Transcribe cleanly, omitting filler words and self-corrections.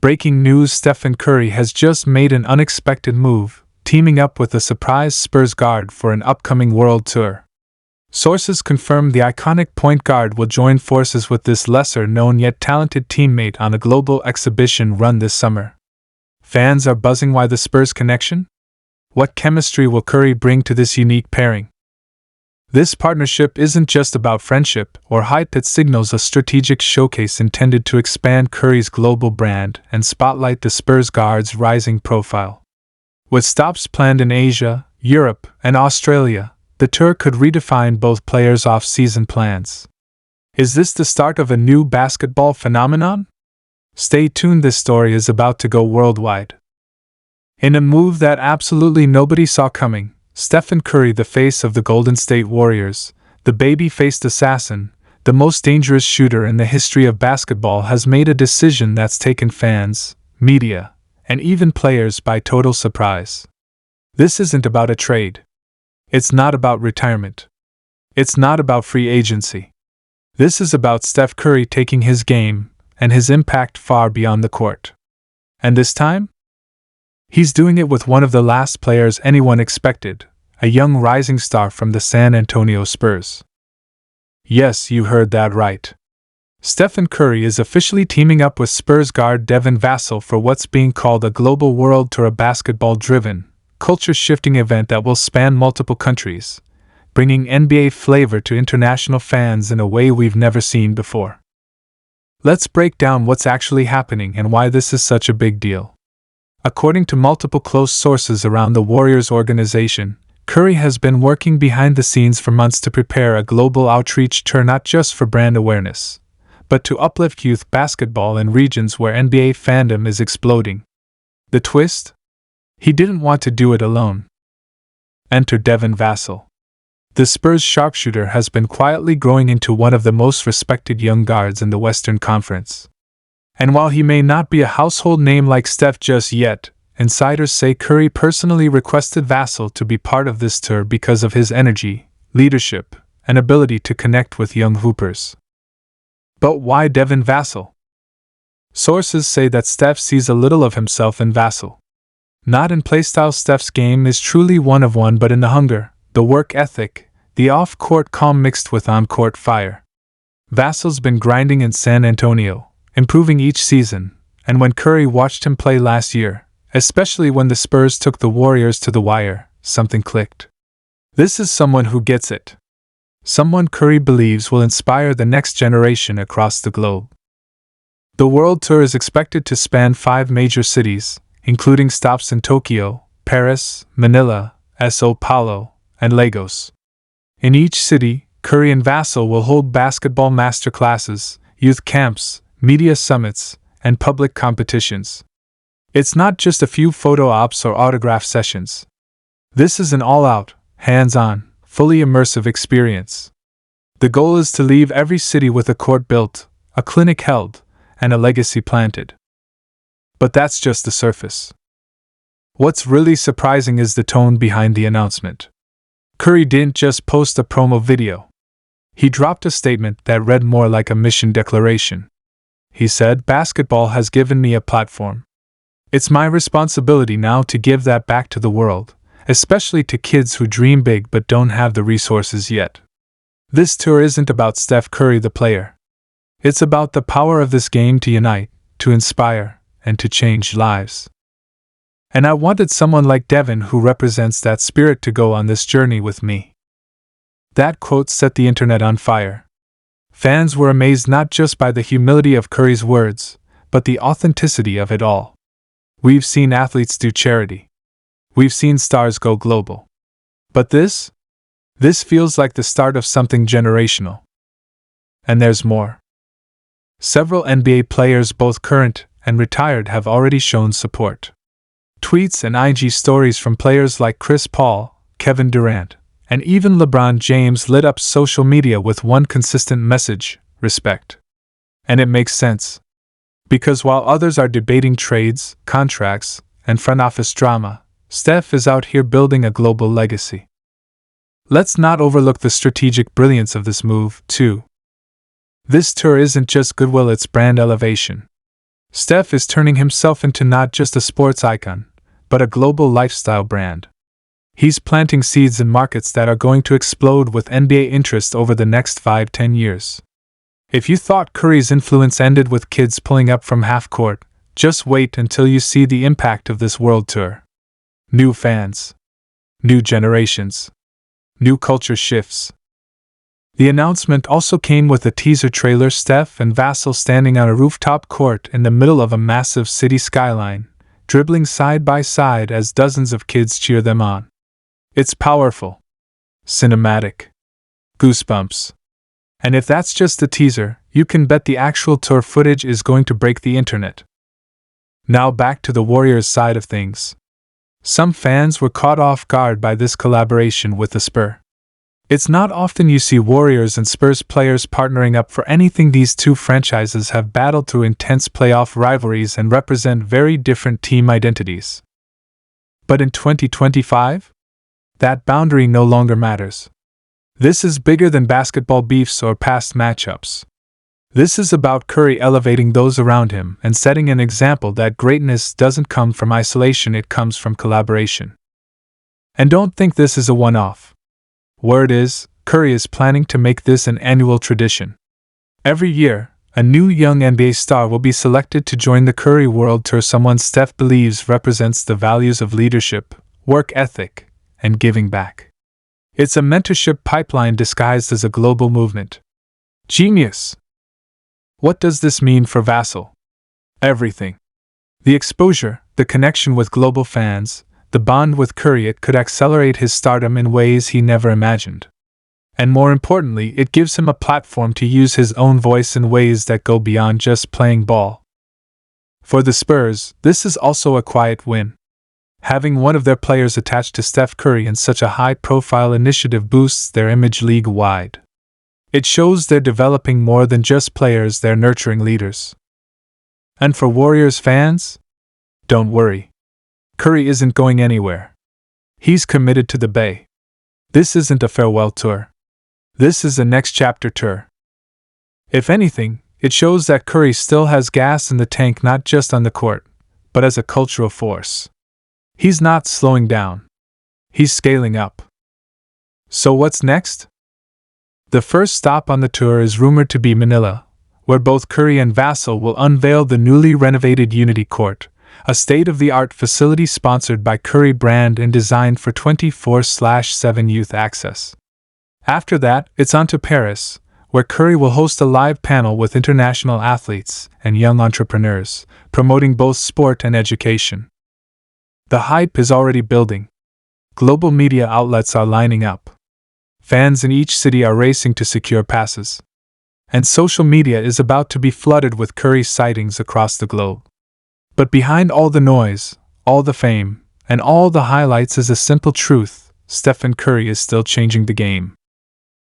Breaking news: Stephen Curry has just made an unexpected move, teaming up with a surprise Spurs guard for an upcoming world tour. Sources confirm the iconic point guard will join forces with this lesser-known yet talented teammate on a global exhibition run this summer. Fans are buzzing. Why the Spurs connection? What chemistry will Curry bring to this unique pairing? This partnership isn't just about friendship or height, it signals a strategic showcase intended to expand Curry's global brand and spotlight the Spurs guard's rising profile. With stops planned in Asia, Europe, and Australia, the tour could redefine both players' off-season plans. Is this the start of a new basketball phenomenon? Stay tuned, this story is about to go worldwide. In a move that absolutely nobody saw coming, Stephen Curry, the face of the Golden State Warriors, the baby-faced assassin, the most dangerous shooter in the history of basketball, has made a decision that's taken fans, media, and even players by total surprise. This isn't about a trade. It's not about retirement. It's not about free agency. This is about Steph Curry taking his game and his impact far beyond the court. And this time? He's doing it with one of the last players anyone expected, a young rising star from the San Antonio Spurs. Yes, you heard that right. Stephen Curry is officially teaming up with Spurs guard Devin Vassell for what's being called a global world tour, a basketball-driven, culture-shifting event that will span multiple countries, bringing NBA flavor to international fans in a way we've never seen before. Let's break down what's actually happening and why this is such a big deal. According to multiple close sources around the Warriors organization, Curry has been working behind the scenes for months to prepare a global outreach tour, not just for brand awareness, but to uplift youth basketball in regions where NBA fandom is exploding. The twist? He didn't want to do it alone. Enter Devin Vassell. The Spurs sharpshooter has been quietly growing into one of the most respected young guards in the Western Conference. And while he may not be a household name like Steph just yet, insiders say Curry personally requested Vassell to be part of this tour because of his energy, leadership, and ability to connect with young hoopers. But why Devin Vassell? Sources say that Steph sees a little of himself in Vassell. Not in playstyle. Steph's game is truly one of one, but in the hunger, the work ethic, the off-court calm mixed with on-court fire. Vassell's been grinding in San Antonio, improving each season, and when Curry watched him play last year, especially when the Spurs took the Warriors to the wire, something clicked. This is someone who gets it. Someone Curry believes will inspire the next generation across the globe. The World Tour is expected to span 5 major cities, including stops in Tokyo, Paris, Manila, São Paulo, and Lagos. In each city, Curry and Vassell will hold basketball masterclasses, youth camps, media summits, and public competitions. It's not just a few photo ops or autograph sessions. This is an all-out, hands-on, fully immersive experience. The goal is to leave every city with a court built, a clinic held, and a legacy planted. But that's just the surface. What's really surprising is the tone behind the announcement. Curry didn't just post a promo video. He dropped a statement that read more like a mission declaration. He said, "Basketball has given me a platform. It's my responsibility now to give that back to the world, especially to kids who dream big but don't have the resources yet." This tour isn't about Steph Curry the player. It's about the power of this game to unite, to inspire, and to change lives. And I wanted someone like Devin who represents that spirit to go on this journey with me. That quote set the internet on fire. Fans were amazed not just by the humility of Curry's words, but the authenticity of it all. We've seen athletes do charity. We've seen stars go global. But this feels like the start of something generational. And there's more. Several NBA players, both current and retired, have already shown support. Tweets and IG stories from players like Chris Paul, Kevin Durant, and even LeBron James lit up social media with one consistent message: respect. And it makes sense. Because while others are debating trades, contracts, and front office drama, Steph is out here building a global legacy. Let's not overlook the strategic brilliance of this move, too. This tour isn't just goodwill, it's brand elevation. Steph is turning himself into not just a sports icon, but a global lifestyle brand. He's planting seeds in markets that are going to explode with NBA interest over the next 5-10 years. If you thought Curry's influence ended with kids pulling up from half court, just wait until you see the impact of this world tour. New fans. New generations. New culture shifts. The announcement also came with a teaser trailer: Steph and Vassell standing on a rooftop court in the middle of a massive city skyline, dribbling side by side as dozens of kids cheer them on. It's powerful. Cinematic. Goosebumps. And if that's just a teaser, you can bet the actual tour footage is going to break the internet. Now back to the Warriors side of things. Some fans were caught off guard by this collaboration with the Spurs. It's not often you see Warriors and Spurs players partnering up for anything. These two franchises have battled through intense playoff rivalries and represent very different team identities. But in 2025? That boundary no longer matters. This is bigger than basketball beefs or past matchups. This is about Curry elevating those around him and setting an example that greatness doesn't come from isolation, it comes from collaboration. And don't think this is a one-off. Word is, Curry is planning to make this an annual tradition. Every year, a new young NBA star will be selected to join the Curry World Tour, someone Steph believes represents the values of leadership, work ethic, and giving back. It's a mentorship pipeline disguised as a global movement. Genius! What does this mean for Vassell? Everything. The exposure, the connection with global fans, the bond with Curry. It could accelerate his stardom in ways he never imagined. And more importantly, it gives him a platform to use his own voice in ways that go beyond just playing ball. For the Spurs, this is also a quiet win. Having one of their players attached to Steph Curry in such a high-profile initiative boosts their image league-wide. It shows they're developing more than just players, they're nurturing leaders. And for Warriors fans? Don't worry. Curry isn't going anywhere. He's committed to the Bay. This isn't a farewell tour. This is a next chapter tour. If anything, it shows that Curry still has gas in the tank, not just on the court, but as a cultural force. He's not slowing down. He's scaling up. So what's next? The first stop on the tour is rumored to be Manila, where both Curry and Vassell will unveil the newly renovated Unity Court, a state-of-the-art facility sponsored by Curry brand and designed for 24/7 youth access. After that, it's on to Paris, where Curry will host a live panel with international athletes and young entrepreneurs, promoting both sport and education. The hype is already building. Global media outlets are lining up. Fans in each city are racing to secure passes. And social media is about to be flooded with Curry sightings across the globe. But behind all the noise, all the fame, and all the highlights is a simple truth: Stephen Curry is still changing the game.